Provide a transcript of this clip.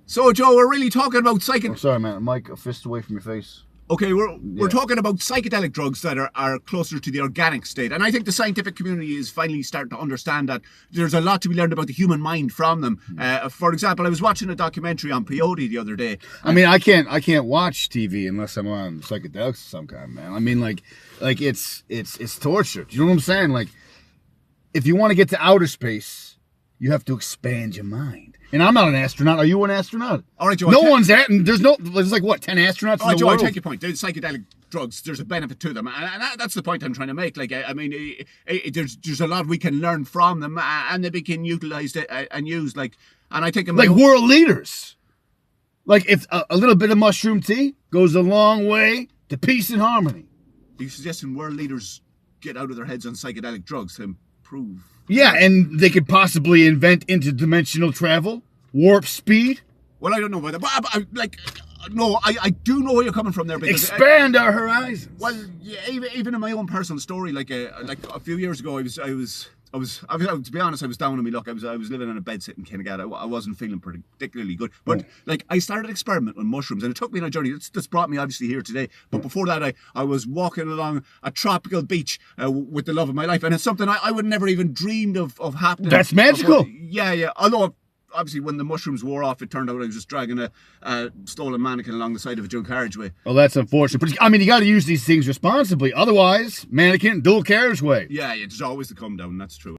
So, Joe, we're really talking about Oh, sorry, man. Mike, a fist away from your face. Okay, we're talking about psychedelic drugs that are closer to the organic state. And I think the scientific community is finally starting to understand that there's a lot to be learned about the human mind from them. For example, I was watching a documentary on peyote the other day. I mean, I can't watch TV unless I'm on psychedelics of some kind, man. I mean, like it's torture. Do you know what I'm saying? Like, if you want to get to outer space, you have to expand your mind. And I'm not an astronaut. Are you an astronaut? All right, Joe. There's like, what, 10 astronauts all right, in the Joe, world? I take your point. The psychedelic drugs, there's a benefit to them. And that's the point I'm trying to make. Like, I mean, there's a lot we can learn from them, and they can utilize it and use, like, and I think... Like world leaders. Like, if a little bit of mushroom tea goes a long way to peace and harmony. Are you suggesting world leaders get out of their heads on psychedelic drugs to improve... Yeah, and they could possibly invent interdimensional travel, warp speed. Well, I don't know about that, but I do know where you're coming from there. Because expand our horizons. Well, yeah, even in my own personal story, like a few years ago, to be honest, I was down on my luck. I was living in a bed sitting kind of guy. I wasn't feeling particularly good, but I started experimenting with mushrooms, and it took me on a journey. That's brought me obviously here today. But before that, I was walking along a tropical beach with the love of my life, and it's something I would never even dreamed of happening. That's magical. Yeah. Although, obviously, when the mushrooms wore off, it turned out I was just dragging a stolen mannequin along the side of a dual carriageway. Well, that's unfortunate. But, I mean, you got to use these things responsibly. Otherwise, mannequin, dual carriageway. Yeah, there's always the come down, that's true.